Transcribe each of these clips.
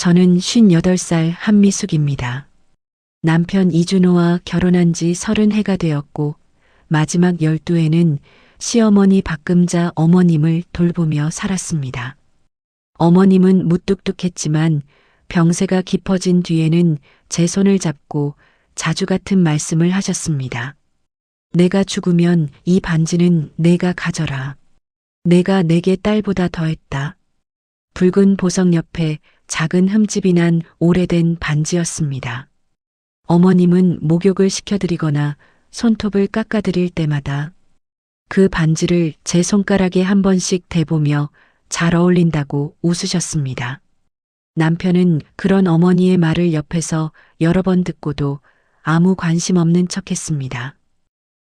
저는 58살 한미숙입니다. 남편 이준호와 결혼한 지 30해가 되었고 마지막 12해는 시어머니 박금자 어머님을 돌보며 살았습니다. 어머님은 무뚝뚝했지만 병세가 깊어진 뒤에는 제 손을 잡고 자주 같은 말씀을 하셨습니다. 내가 죽으면 이 반지는 내가 가져라. 내가 내게 딸보다 더했다. 붉은 보석 옆에 작은 흠집이 난 오래된 반지였습니다. 어머님은 목욕을 시켜드리거나 손톱을 깎아드릴 때마다 그 반지를 제 손가락에 한 번씩 대보며 잘 어울린다고 웃으셨습니다. 남편은 그런 어머니의 말을 옆에서 여러 번 듣고도 아무 관심 없는 척했습니다.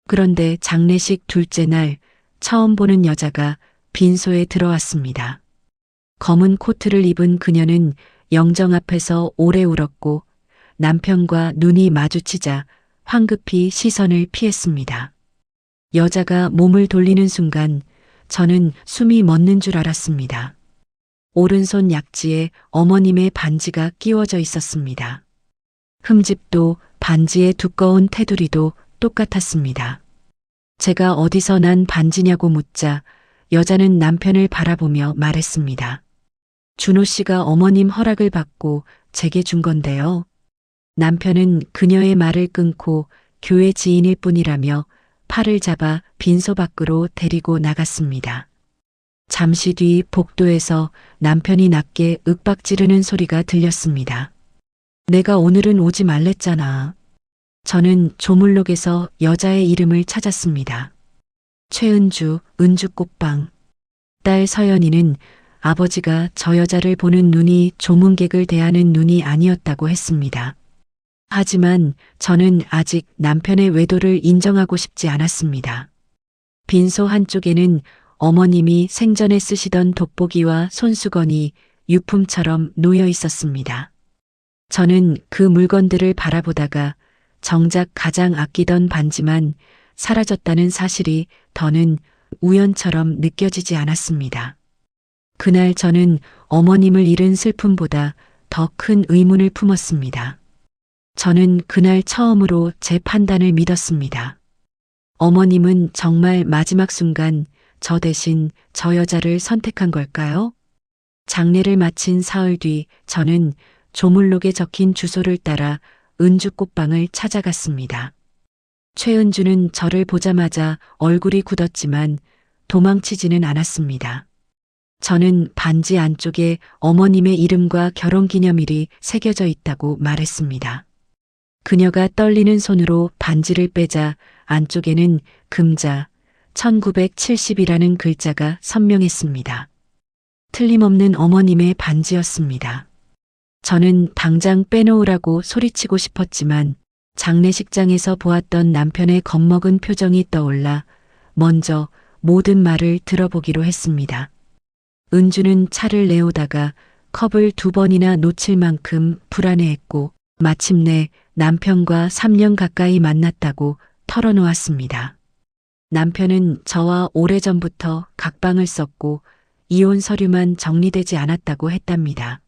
그런데 장례식 둘째 날 처음 보는 여자가 빈소에 들어왔습니다. 검은 코트를 입은 그녀는 영정 앞에서 오래 울었고 남편과 눈이 마주치자 황급히 시선을 피했습니다. 여자가 몸을 돌리는 순간 저는 숨이 멎는 줄 알았습니다. 오른손 약지에 어머님의 반지가 끼워져 있었습니다. 흠집도 반지의 두꺼운 테두리도 똑같았습니다. 제가 어디서 난 반지냐고 묻자 여자는 남편을 바라보며 말했습니다. 준호 씨가 어머님 허락을 받고 제게 준 건데요. 남편은 그녀의 말을 끊고 교회 지인일 뿐이라며 팔을 잡아 빈소 밖으로 데리고 나갔습니다. 잠시 뒤 복도에서 남편이 낮게 윽박 지르는 소리가 들렸습니다. 내가 오늘은 오지 말랬잖아. 저는 조물록에서 여자의 이름을 찾았습니다. 최은주, 은주꽃방. 딸 서연이는 아버지가 저 여자를 보는 눈이 조문객을 대하는 눈이 아니었다고 했습니다. 하지만 저는 아직 남편의 외도를 인정하고 싶지 않았습니다. 빈소 한쪽에는 어머님이 생전에 쓰시던 돋보기와 손수건이 유품처럼 놓여 있었습니다. 저는 그 물건들을 바라보다가 정작 가장 아끼던 반지만 사라졌다는 사실이 더는 우연처럼 느껴지지 않았습니다. 그날 저는 어머님을 잃은 슬픔보다 더 큰 의문을 품었습니다. 저는 그날 처음으로 제 판단을 믿었습니다. 어머님은 정말 마지막 순간 저 대신 저 여자를 선택한 걸까요? 장례를 마친 사흘 뒤 저는 조물록에 적힌 주소를 따라 은주꽃방을 찾아갔습니다. 최은주는 저를 보자마자 얼굴이 굳었지만 도망치지는 않았습니다. 저는 반지 안쪽에 어머님의 이름과 결혼기념일이 새겨져 있다고 말했습니다. 그녀가 떨리는 손으로 반지를 빼자 안쪽에는 금자 1970이라는 글자가 선명했습니다. 틀림없는 어머님의 반지였습니다. 저는 당장 빼놓으라고 소리치고 싶었지만 장례식장에서 보았던 남편의 겁먹은 표정이 떠올라 먼저 모든 말을 들어보기로 했습니다. 은주는 차를 내오다가 컵을 2번이나 놓칠 만큼 불안해했고 마침내 남편과 3년 가까이 만났다고 털어놓았습니다. 남편은 저와 오래전부터 각방을 썼고 이혼 서류만 정리되지 않았다고 했답니다.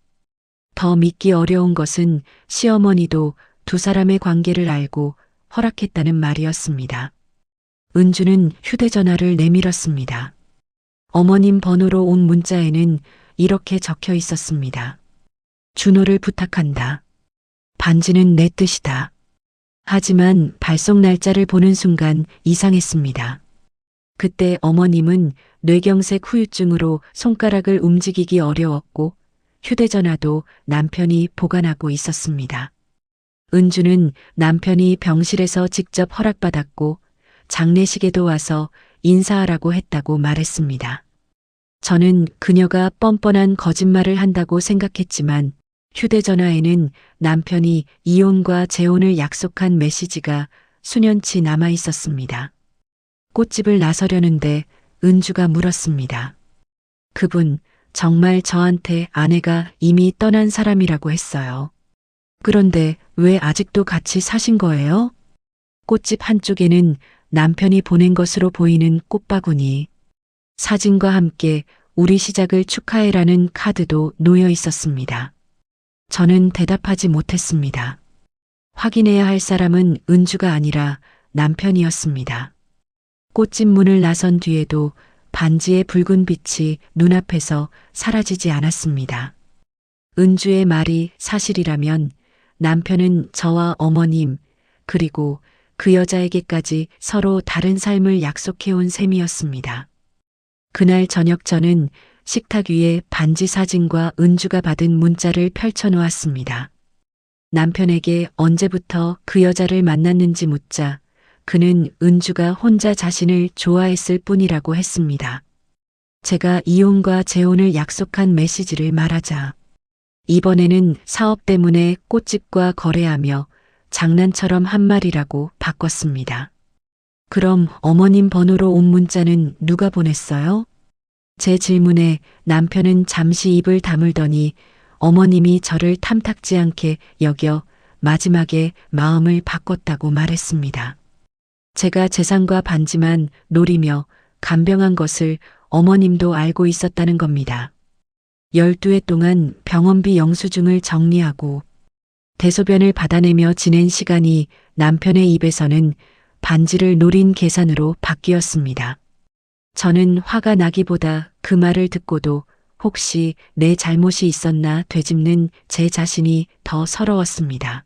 더 믿기 어려운 것은 시어머니도 두 사람의 관계를 알고 허락했다는 말이었습니다. 은주는 휴대전화를 내밀었습니다. 어머님 번호로 온 문자에는 이렇게 적혀 있었습니다. 준호를 부탁한다. 반지는 내 뜻이다. 하지만 발송 날짜를 보는 순간 이상했습니다. 그때 어머님은 뇌경색 후유증으로 손가락을 움직이기 어려웠고 휴대전화도 남편이 보관하고 있었습니다. 은주는 남편이 병실에서 직접 허락받았고 장례식에도 와서 인사하라고 했다고 말했습니다. 저는 그녀가 뻔뻔한 거짓말을 한다고 생각했지만 휴대전화에는 남편이 이혼과 재혼을 약속한 메시지가 수년치 남아 있었습니다. 꽃집을 나서려는데 은주가 물었습니다. 그분 정말 저한테 아내가 이미 떠난 사람이라고 했어요. 그런데 왜 아직도 같이 사신 거예요? 꽃집 한쪽에는 남편이 보낸 것으로 보이는 꽃바구니, 사진과 함께 우리 시작을 축하해라는 카드도 놓여 있었습니다. 저는 대답하지 못했습니다. 확인해야 할 사람은 은주가 아니라 남편이었습니다. 꽃집 문을 나선 뒤에도 반지의 붉은 빛이 눈앞에서 사라지지 않았습니다. 은주의 말이 사실이라면 남편은 저와 어머님, 그리고 그 여자에게까지 서로 다른 삶을 약속해온 셈이었습니다. 그날 저녁 저는 식탁 위에 반지 사진과 은주가 받은 문자를 펼쳐놓았습니다. 남편에게 언제부터 그 여자를 만났는지 묻자 그는 은주가 혼자 자신을 좋아했을 뿐이라고 했습니다. 제가 이혼과 재혼을 약속한 메시지를 말하자 이번에는 사업 때문에 꽃집과 거래하며 장난처럼 한 말이라고 바꿨습니다. 그럼 어머님 번호로 온 문자는 누가 보냈어요? 제 질문에 남편은 잠시 입을 다물더니 어머님이 저를 탐탁지 않게 여겨 마지막에 마음을 바꿨다고 말했습니다. 제가 재산과 반지만 노리며 간병한 것을 어머님도 알고 있었다는 겁니다. 12회 동안 병원비 영수증을 정리하고 대소변을 받아내며 지낸 시간이 남편의 입에서는 반지를 노린 계산으로 바뀌었습니다. 저는 화가 나기보다 그 말을 듣고도 혹시 내 잘못이 있었나 되짚는 제 자신이 더 서러웠습니다.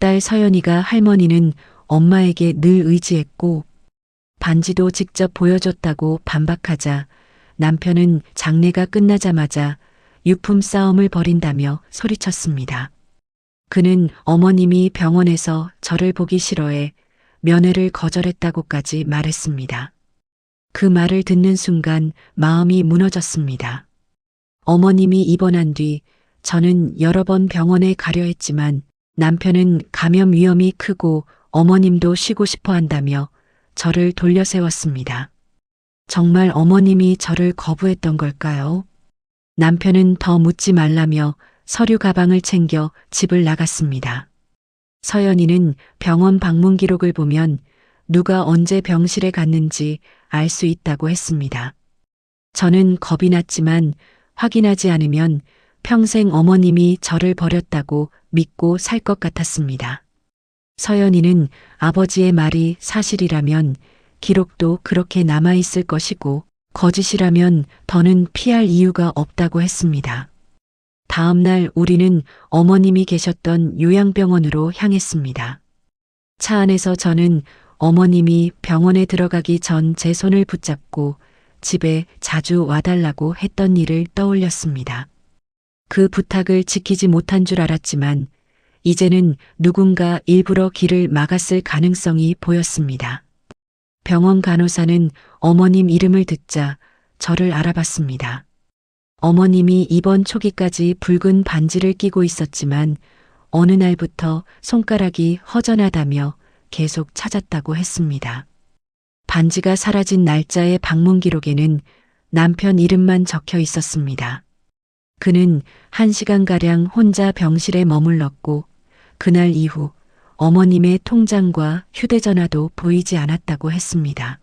딸 서연이가 할머니는 엄마에게 늘 의지했고 반지도 직접 보여줬다고 반박하자 남편은 장례가 끝나자마자 유품 싸움을 벌인다며 소리쳤습니다. 그는 어머님이 병원에서 저를 보기 싫어해 면회를 거절했다고까지 말했습니다. 그 말을 듣는 순간 마음이 무너졌습니다. 어머님이 입원한 뒤 저는 여러 번 병원에 가려 했지만 남편은 감염 위험이 크고 어머님도 쉬고 싶어 한다며 저를 돌려세웠습니다. 정말 어머님이 저를 거부했던 걸까요? 남편은 더 묻지 말라며 서류 가방을 챙겨 집을 나갔습니다. 서연이는 병원 방문 기록을 보면 누가 언제 병실에 갔는지 알 수 있다고 했습니다. 저는 겁이 났지만 확인하지 않으면 평생 어머님이 저를 버렸다고 믿고 살 것 같았습니다. 서연이는 아버지의 말이 사실이라면 기록도 그렇게 남아있을 것이고 거짓이라면 더는 피할 이유가 없다고 했습니다. 다음 날 우리는 어머님이 계셨던 요양병원으로 향했습니다. 차 안에서 저는 어머님이 병원에 들어가기 전 제 손을 붙잡고 집에 자주 와달라고 했던 일을 떠올렸습니다. 그 부탁을 지키지 못한 줄 알았지만 이제는 누군가 일부러 길을 막았을 가능성이 보였습니다. 병원 간호사는 어머님 이름을 듣자 저를 알아봤습니다. 어머님이 입원 초기까지 붉은 반지를 끼고 있었지만 어느 날부터 손가락이 허전하다며 계속 찾았다고 했습니다. 반지가 사라진 날짜의 방문 기록에는 남편 이름만 적혀 있었습니다. 그는 1시간가량 혼자 병실에 머물렀고 그날 이후 어머님의 통장과 휴대전화도 보이지 않았다고 했습니다.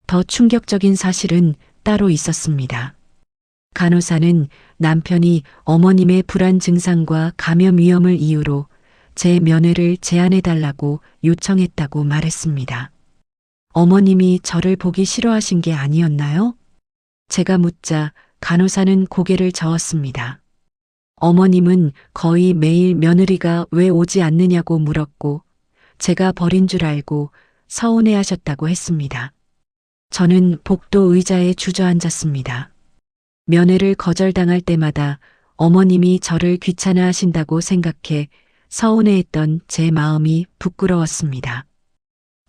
더 충격적인 사실은 따로 있었습니다. 간호사는 남편이 어머님의 불안 증상과 감염 위험을 이유로 제 면회를 제한해달라고 요청했다고 말했습니다. 어머님이 저를 보기 싫어하신 게 아니었나요? 제가 묻자 간호사는 고개를 저었습니다. 어머님은 거의 매일 며느리가 왜 오지 않느냐고 물었고 제가 버린 줄 알고 서운해하셨다고 했습니다. 저는 복도 의자에 주저앉았습니다. 면회를 거절당할 때마다 어머님이 저를 귀찮아하신다고 생각해 서운해했던 제 마음이 부끄러웠습니다.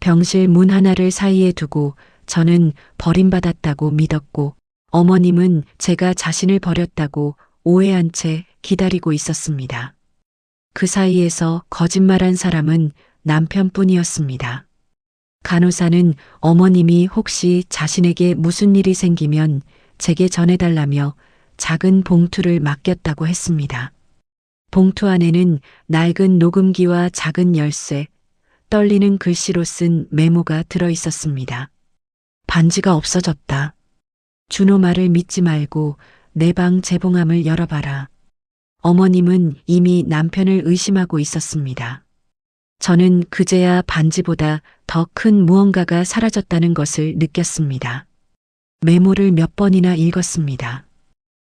병실 문 하나를 사이에 두고 저는 버림받았다고 믿었고 어머님은 제가 자신을 버렸다고 오해한 채 기다리고 있었습니다. 그 사이에서 거짓말한 사람은 남편뿐이었습니다. 간호사는 어머님이 혹시 자신에게 무슨 일이 생기면 제게 전해달라며 작은 봉투를 맡겼다고 했습니다. 봉투 안에는 낡은 녹음기와 작은 열쇠, 떨리는 글씨로 쓴 메모가 들어 있었습니다. 반지가 없어졌다. 준호 말을 믿지 말고 내 방 재봉함을 열어봐라. 어머님은 이미 남편을 의심하고 있었습니다. 저는 그제야 반지보다 더 큰 무언가가 사라졌다는 것을 느꼈습니다. 메모를 몇 번이나 읽었습니다.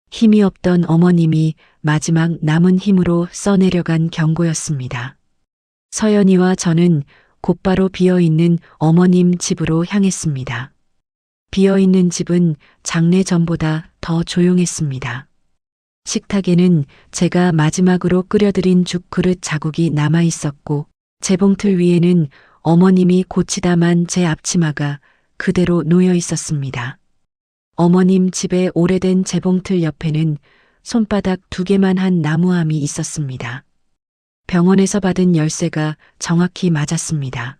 힘이 없던 어머님이 마지막 남은 힘으로 써내려간 경고였습니다. 서연이와 저는 곧바로 비어있는 어머님 집으로 향했습니다. 비어있는 집은 장례 전보다 더 조용했습니다. 식탁에는 제가 마지막으로 끓여드린 죽 그릇 자국이 남아 있었고 재봉틀 위에는 어머님이 고치다만 제 앞치마가 그대로 놓여 있었습니다. 어머님 집의 오래된 재봉틀 옆에는 손바닥 2개만 한 나무함이 있었습니다. 병원에서 받은 열쇠가 정확히 맞았습니다.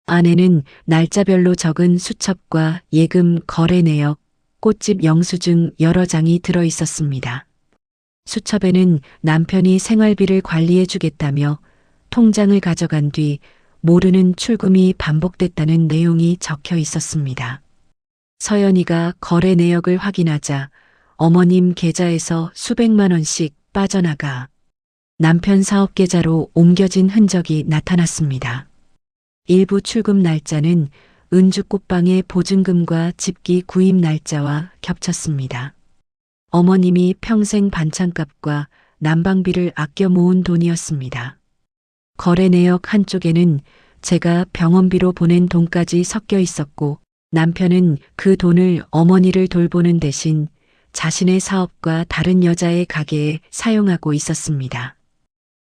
안에는 날짜별로 적은 수첩과 예금 거래 내역, 꽃집 영수증 여러 장이 들어 있었습니다. 수첩에는 남편이 생활비를 관리해 주겠다며 통장을 가져간 뒤 모르는 출금이 반복됐다는 내용이 적혀 있었습니다. 서연이가 거래 내역을 확인하자 어머님 계좌에서 수백만 원씩 빠져나가 남편 사업 계좌로 옮겨진 흔적이 나타났습니다. 일부 출금 날짜는 은주 꽃방의 보증금과 집기 구입 날짜와 겹쳤습니다. 어머님이 평생 반찬값과 난방비를 아껴 모은 돈이었습니다. 거래 내역 한쪽에는 제가 병원비로 보낸 돈까지 섞여 있었고 남편은 그 돈을 어머니를 돌보는 대신 자신의 사업과 다른 여자의 가게에 사용하고 있었습니다.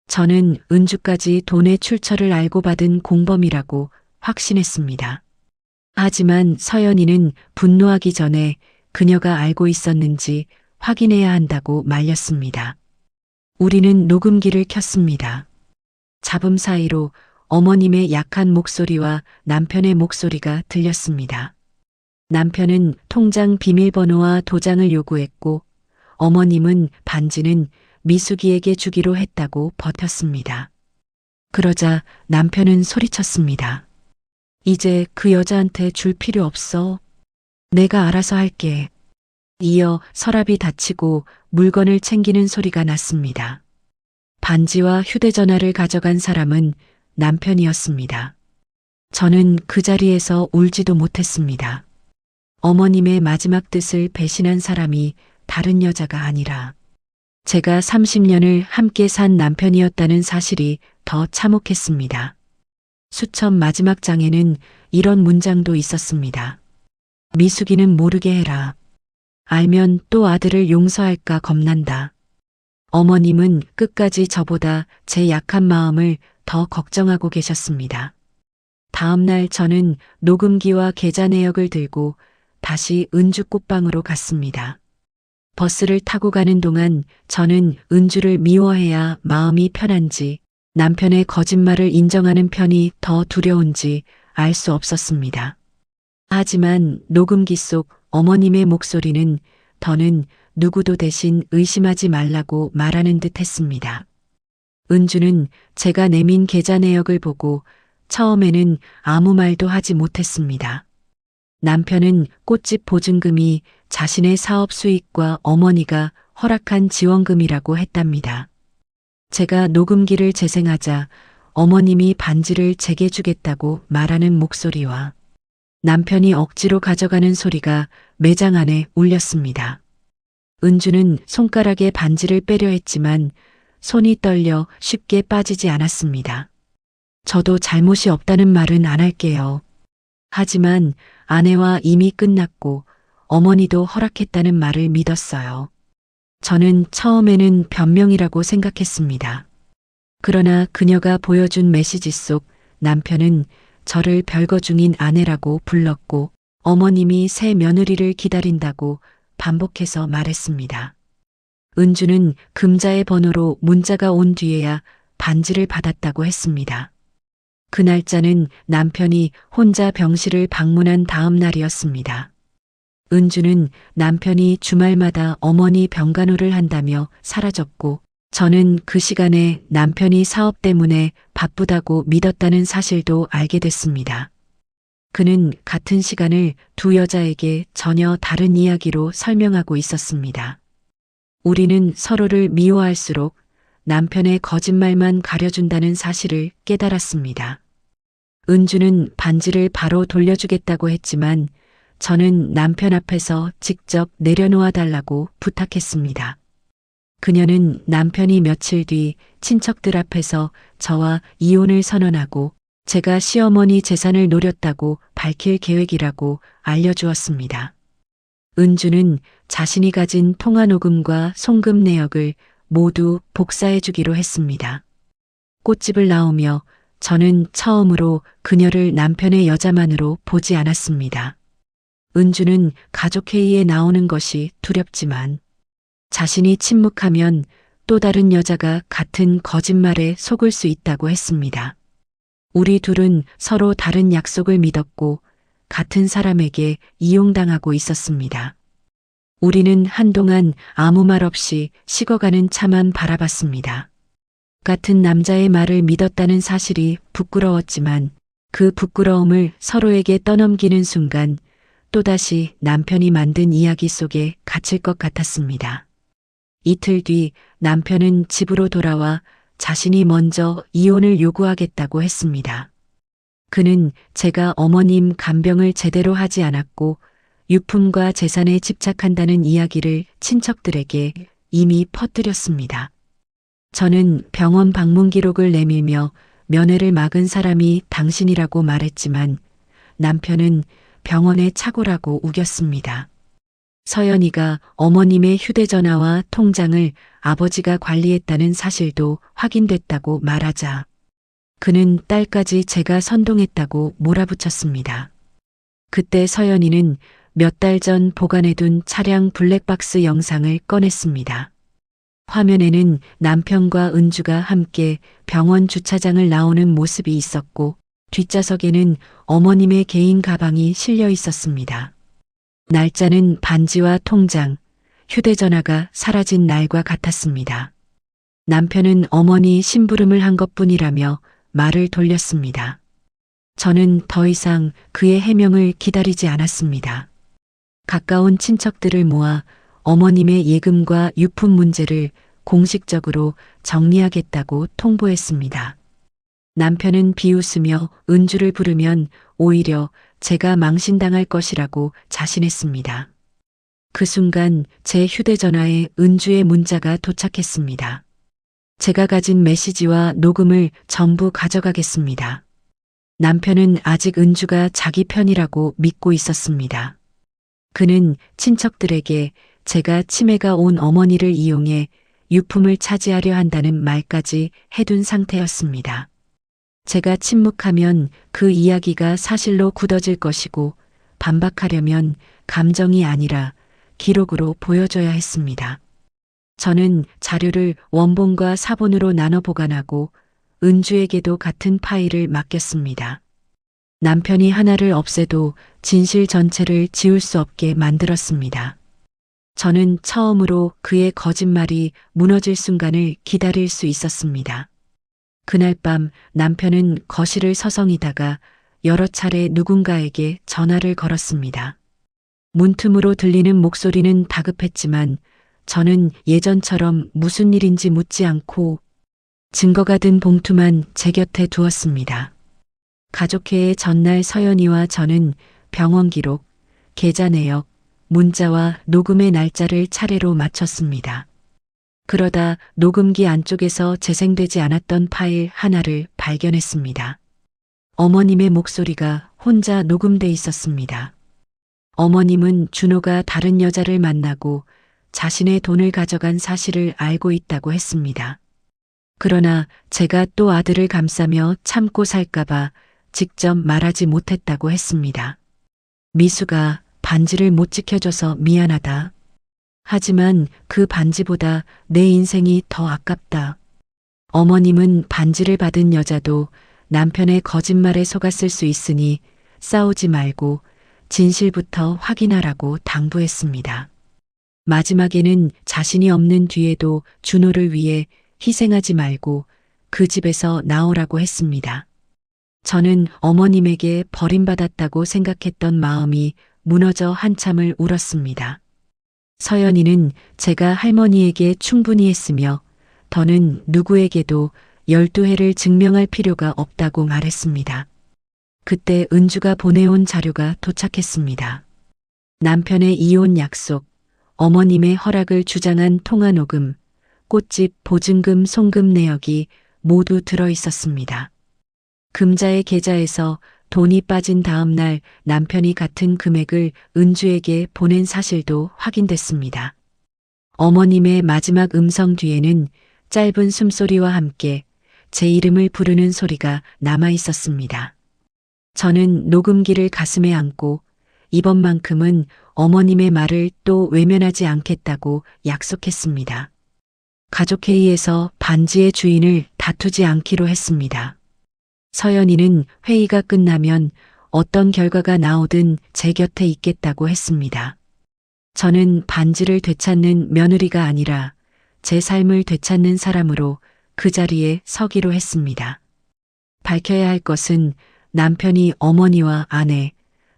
저는 은주까지 돈의 출처를 알고 받은 공범이라고 확신했습니다. 하지만 서연이는 분노하기 전에 그녀가 알고 있었는지 확인해야 한다고 말렸습니다. 우리는 녹음기를 켰습니다. 잡음 사이로 어머님의 약한 목소리와 남편의 목소리가 들렸습니다. 남편은 통장 비밀번호와 도장을 요구했고 어머님은 반지는 미숙이에게 주기로 했다고 버텼습니다. 그러자 남편은 소리쳤습니다. 이제 그 여자한테 줄 필요 없어. 내가 알아서 할게. 이어 서랍이 닫히고 물건을 챙기는 소리가 났습니다. 반지와 휴대전화를 가져간 사람은 남편이었습니다. 저는 그 자리에서 울지도 못했습니다. 어머님의 마지막 뜻을 배신한 사람이 다른 여자가 아니라 제가 30년을 함께 산 남편이었다는 사실이 더 참혹했습니다. 수첩 마지막 장에는 이런 문장도 있었습니다. 미숙이는 모르게 해라. 알면 또 아들을 용서할까 겁난다. 어머님은 끝까지 저보다 제 약한 마음을 더 걱정하고 계셨습니다. 다음 날 저는 녹음기와 계좌 내역을 들고 다시 은주 꽃방으로 갔습니다. 버스를 타고 가는 동안 저는 은주를 미워해야 마음이 편한지 남편의 거짓말을 인정하는 편이 더 두려운지 알 수 없었습니다. 하지만 녹음기 속 어머님의 목소리는 더는 누구도 대신 의심하지 말라고 말하는 듯 했습니다. 은주는 제가 내민 계좌 내역을 보고 처음에는 아무 말도 하지 못했습니다. 남편은 꽃집 보증금이 자신의 사업 수익과 어머니가 허락한 지원금이라고 했답니다. 제가 녹음기를 재생하자 어머님이 반지를 제게 주겠다고 말하는 목소리와 남편이 억지로 가져가는 소리가 매장 안에 울렸습니다. 은주는 손가락에 반지를 빼려 했지만 손이 떨려 쉽게 빠지지 않았습니다. 저도 잘못이 없다는 말은 안 할게요. 하지만 아내와 이미 끝났고 어머니도 허락했다는 말을 믿었어요. 저는 처음에는 변명이라고 생각했습니다. 그러나 그녀가 보여준 메시지 속 남편은 저를 별거 중인 아내라고 불렀고 어머님이 새 며느리를 기다린다고 반복해서 말했습니다. 은주는 금자의 번호로 문자가 온 뒤에야 반지를 받았다고 했습니다. 그 날짜는 남편이 혼자 병실을 방문한 다음 날이었습니다. 은주는 남편이 주말마다 어머니 병간호를 한다며 사라졌고 저는 그 시간에 남편이 사업 때문에 바쁘다고 믿었다는 사실도 알게 됐습니다. 그는 같은 시간을 두 여자에게 전혀 다른 이야기로 설명하고 있었습니다. 우리는 서로를 미워할수록 남편의 거짓말만 가려준다는 사실을 깨달았습니다. 은주는 반지를 바로 돌려주겠다고 했지만 저는 남편 앞에서 직접 내려놓아 달라고 부탁했습니다. 그녀는 남편이 며칠 뒤 친척들 앞에서 저와 이혼을 선언하고 제가 시어머니 재산을 노렸다고 밝힐 계획이라고 알려주었습니다. 은주는 자신이 가진 통화 녹음과 송금 내역을 모두 복사해 주기로 했습니다. 꽃집을 나오며 저는 처음으로 그녀를 남편의 여자만으로 보지 않았습니다. 은주는 가족회의에 나오는 것이 두렵지만 자신이 침묵하면 또 다른 여자가 같은 거짓말에 속을 수 있다고 했습니다. 우리 둘은 서로 다른 약속을 믿었고 같은 사람에게 이용당하고 있었습니다. 우리는 한동안 아무 말 없이 식어가는 차만 바라봤습니다. 같은 남자의 말을 믿었다는 사실이 부끄러웠지만 그 부끄러움을 서로에게 떠넘기는 순간 또다시 남편이 만든 이야기 속에 갇힐 것 같았습니다. 이틀 뒤 남편은 집으로 돌아와 자신이 먼저 이혼을 요구하겠다고 했습니다. 그는 제가 어머님 간병을 제대로 하지 않았고 유품과 재산에 집착한다는 이야기를 친척들에게 이미 퍼뜨렸습니다. 저는 병원 방문 기록을 내밀며 면회를 막은 사람이 당신이라고 말했지만 남편은 병원의 착오라고 우겼습니다. 서연이가 어머님의 휴대전화와 통장을 아버지가 관리했다는 사실도 확인됐다고 말하자 그는 딸까지 제가 선동했다고 몰아붙였습니다. 그때 서연이는 몇 달 전 보관해둔 차량 블랙박스 영상을 꺼냈습니다. 화면에는 남편과 은주가 함께 병원 주차장을 나오는 모습이 있었고 뒷좌석에는 어머님의 개인 가방이 실려 있었습니다. 날짜는 반지와 통장, 휴대전화가 사라진 날과 같았습니다. 남편은 어머니 심부름을 한 것뿐이라며 말을 돌렸습니다. 저는 더 이상 그의 해명을 기다리지 않았습니다. 가까운 친척들을 모아 어머님의 예금과 유품 문제를 공식적으로 정리하겠다고 통보했습니다. 남편은 비웃으며 은주를 부르면 오히려 제가 망신당할 것이라고 자신했습니다. 그 순간 제 휴대전화에 은주의 문자가 도착했습니다. 제가 가진 메시지와 녹음을 전부 가져가겠습니다. 남편은 아직 은주가 자기 편이라고 믿고 있었습니다. 그는 친척들에게 제가 치매가 온 어머니를 이용해 유품을 차지하려 한다는 말까지 해둔 상태였습니다. 제가 침묵하면 그 이야기가 사실로 굳어질 것이고 반박하려면 감정이 아니라 기록으로 보여줘야 했습니다. 저는 자료를 원본과 사본으로 나눠 보관하고 은주에게도 같은 파일을 맡겼습니다. 남편이 하나를 없애도 진실 전체를 지울 수 없게 만들었습니다. 저는 처음으로 그의 거짓말이 무너질 순간을 기다릴 수 있었습니다. 그날 밤 남편은 거실을 서성이다가 여러 차례 누군가에게 전화를 걸었습니다. 문틈으로 들리는 목소리는 다급했지만 저는 예전처럼 무슨 일인지 묻지 않고 증거가 든 봉투만 제 곁에 두었습니다. 가족회의 전날 서연이와 저는 병원 기록, 계좌 내역, 문자와 녹음의 날짜를 차례로 맞췄습니다. 그러다 녹음기 안쪽에서 재생되지 않았던 파일 하나를 발견했습니다. 어머님의 목소리가 혼자 녹음돼 있었습니다. 어머님은 준호가 다른 여자를 만나고 자신의 돈을 가져간 사실을 알고 있다고 했습니다. 그러나 제가 또 아들을 감싸며 참고 살까봐 직접 말하지 못했다고 했습니다. 미수가 반지를 못 지켜줘서 미안하다. 하지만 그 반지보다 내 인생이 더 아깝다. 어머님은 반지를 받은 여자도 남편의 거짓말에 속았을 수 있으니 싸우지 말고 진실부터 확인하라고 당부했습니다. 마지막에는 자신이 없는 뒤에도 준호를 위해 희생하지 말고 그 집에서 나오라고 했습니다. 저는 어머님에게 버림받았다고 생각했던 마음이 무너져 한참을 울었습니다. 서연이는 제가 할머니에게 충분히 했으며 더는 누구에게도 12회를 증명할 필요가 없다고 말했습니다. 그때 은주가 보내온 자료가 도착했습니다. 남편의 이혼 약속, 어머님의 허락을 주장한 통화 녹음, 꽃집 보증금 송금 내역이 모두 들어 있었습니다. 금자의 계좌에서 돈이 빠진 다음 날 남편이 같은 금액을 은주에게 보낸 사실도 확인됐습니다. 어머님의 마지막 음성 뒤에는 짧은 숨소리와 함께 제 이름을 부르는 소리가 남아 있었습니다. 저는 녹음기를 가슴에 안고 이번만큼은 어머님의 말을 또 외면하지 않겠다고 약속했습니다. 가족회의에서 반지의 주인을 다투지 않기로 했습니다. 서연이는 회의가 끝나면 어떤 결과가 나오든 제 곁에 있겠다고 했습니다. 저는 반지를 되찾는 며느리가 아니라 제 삶을 되찾는 사람으로 그 자리에 서기로 했습니다. 밝혀야 할 것은 남편이 어머니와 아내,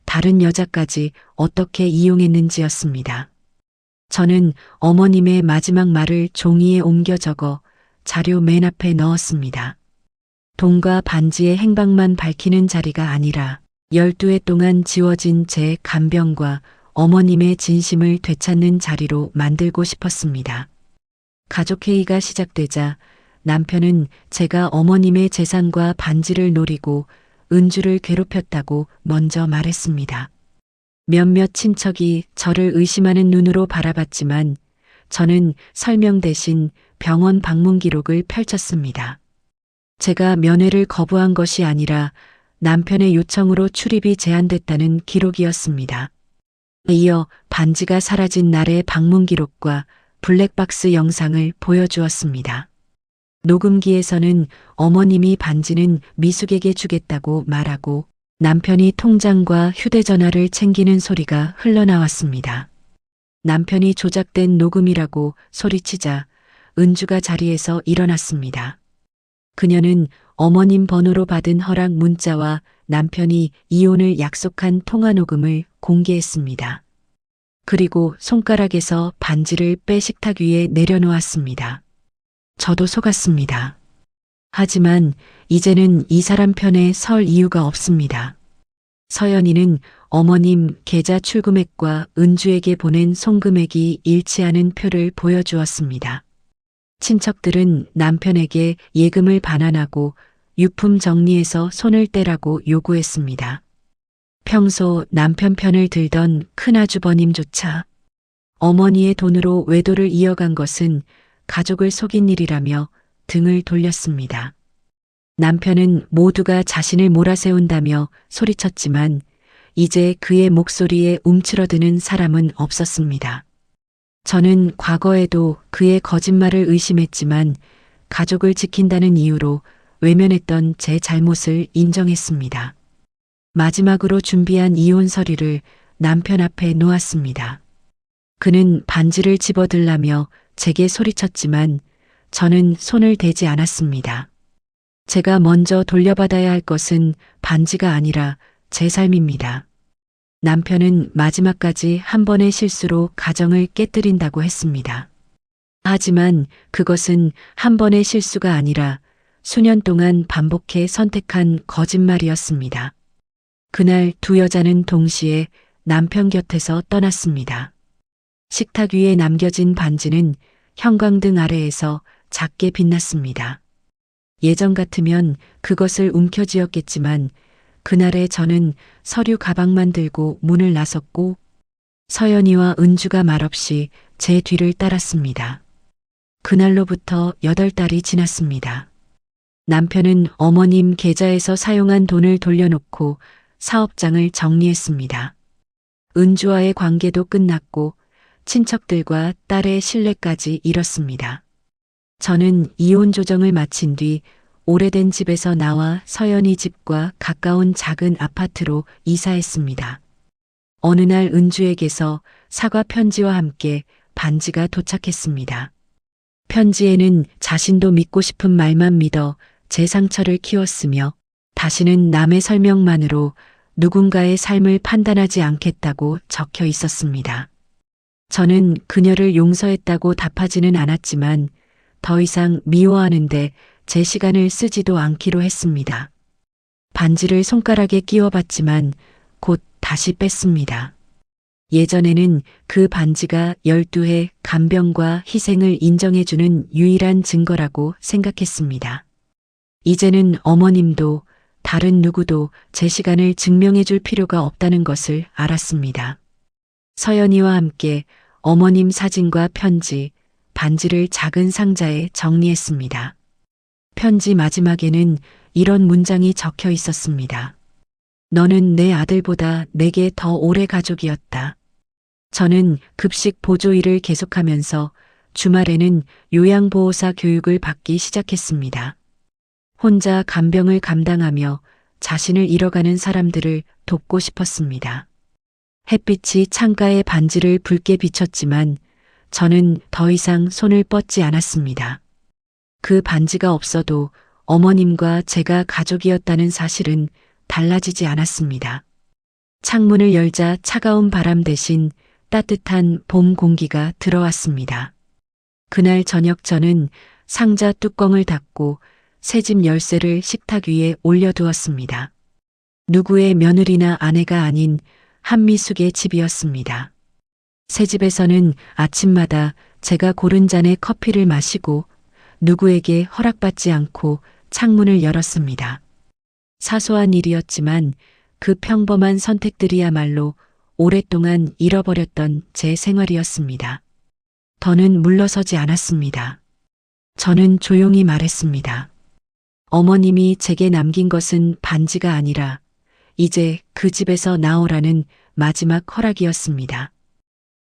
다른 여자까지 어떻게 이용했는지였습니다. 저는 어머님의 마지막 말을 종이에 옮겨 적어 자료 맨 앞에 넣었습니다. 돈과 반지의 행방만 밝히는 자리가 아니라 12회 동안 지워진 제 간병과 어머님의 진심을 되찾는 자리로 만들고 싶었습니다. 가족회의가 시작되자 남편은 제가 어머님의 재산과 반지를 노리고 은주를 괴롭혔다고 먼저 말했습니다. 몇몇 친척이 저를 의심하는 눈으로 바라봤지만 저는 설명 대신 병원 방문 기록을 펼쳤습니다. 제가 면회를 거부한 것이 아니라 남편의 요청으로 출입이 제한됐다는 기록이었습니다. 이어 반지가 사라진 날의 방문 기록과 블랙박스 영상을 보여주었습니다. 녹음기에서는 어머님이 반지는 미숙에게 주겠다고 말하고 남편이 통장과 휴대전화를 챙기는 소리가 흘러나왔습니다. 남편이 조작된 녹음이라고 소리치자 은주가 자리에서 일어났습니다. 그녀는 어머님 번호로 받은 허락 문자와 남편이 이혼을 약속한 통화 녹음을 공개했습니다. 그리고 손가락에서 반지를 빼 식탁 위에 내려놓았습니다. 저도 속았습니다. 하지만 이제는 이 사람 편에 설 이유가 없습니다. 서연이는 어머님 계좌 출금액과 은주에게 보낸 송금액이 일치하는 표를 보여주었습니다. 친척들은 남편에게 예금을 반환하고 유품 정리해서 손을 떼라고 요구했습니다. 평소 남편 편을 들던 큰아주버님조차 어머니의 돈으로 외도를 이어간 것은 가족을 속인 일이라며 등을 돌렸습니다. 남편은 모두가 자신을 몰아세운다며 소리쳤지만 이제 그의 목소리에 움츠러드는 사람은 없었습니다. 저는 과거에도 그의 거짓말을 의심했지만 가족을 지킨다는 이유로 외면했던 제 잘못을 인정했습니다. 마지막으로 준비한 이혼 서류를 남편 앞에 놓았습니다. 그는 반지를 집어들라며 제게 소리쳤지만 저는 손을 대지 않았습니다. 제가 먼저 돌려받아야 할 것은 반지가 아니라 제 삶입니다. 남편은 마지막까지 한 번의 실수로 가정을 깨뜨린다고 했습니다. 하지만 그것은 한 번의 실수가 아니라 수년 동안 반복해 선택한 거짓말이었습니다. 그날 두 여자는 동시에 남편 곁에서 떠났습니다. 식탁 위에 남겨진 반지는 형광등 아래에서 작게 빛났습니다. 예전 같으면 그것을 움켜쥐었겠지만 그날의 저는 서류 가방만 들고 문을 나섰고 서연이와 은주가 말없이 제 뒤를 따랐습니다. 그날로부터 8달이 지났습니다. 남편은 어머님 계좌에서 사용한 돈을 돌려놓고 사업장을 정리했습니다. 은주와의 관계도 끝났고 친척들과 딸의 신뢰까지 잃었습니다. 저는 이혼 조정을 마친 뒤 오래된 집에서 나와 서연이 집과 가까운 작은 아파트로 이사했습니다. 어느 날 은주에게서 사과 편지와 함께 반지가 도착했습니다. 편지에는 자신도 믿고 싶은 말만 믿어 제 상처를 키웠으며 다시는 남의 설명만으로 누군가의 삶을 판단하지 않겠다고 적혀 있었습니다. 저는 그녀를 용서했다고 답하지는 않았지만 더 이상 미워하는데 제 시간을 쓰지도 않기로 했습니다. 반지를 손가락에 끼워봤지만 곧 다시 뺐습니다. 예전에는 그 반지가 12해 간병과 희생을 인정해주는 유일한 증거라고 생각했습니다. 이제는 어머님도 다른 누구도 제 시간을 증명해줄 필요가 없다는 것을 알았습니다. 서연이와 함께 어머님 사진과 편지, 반지를 작은 상자에 정리했습니다. 편지 마지막에는 이런 문장이 적혀 있었습니다. 너는 내 아들보다 내게 더 오래 가족이었다. 저는 급식 보조 일을 계속하면서 주말에는 요양보호사 교육을 받기 시작했습니다. 혼자 간병을 감당하며 자신을 잃어가는 사람들을 돕고 싶었습니다. 햇빛이 창가에 반지를 붉게 비쳤지만 저는 더 이상 손을 뻗지 않았습니다. 그 반지가 없어도 어머님과 제가 가족이었다는 사실은 달라지지 않았습니다. 창문을 열자 차가운 바람 대신 따뜻한 봄 공기가 들어왔습니다. 그날 저녁 저는 상자 뚜껑을 닫고 새집 열쇠를 식탁 위에 올려두었습니다. 누구의 며느리나 아내가 아닌 한미숙의 집이었습니다. 새집에서는 아침마다 제가 고른 잔의 커피를 마시고 누구에게 허락받지 않고 창문을 열었습니다. 사소한 일이었지만 그 평범한 선택들이야말로 오랫동안 잃어버렸던 제 생활이었습니다. 더는 물러서지 않았습니다. 저는 조용히 말했습니다. 어머님이 제게 남긴 것은 반지가 아니라 이제 그 집에서 나오라는 마지막 허락이었습니다.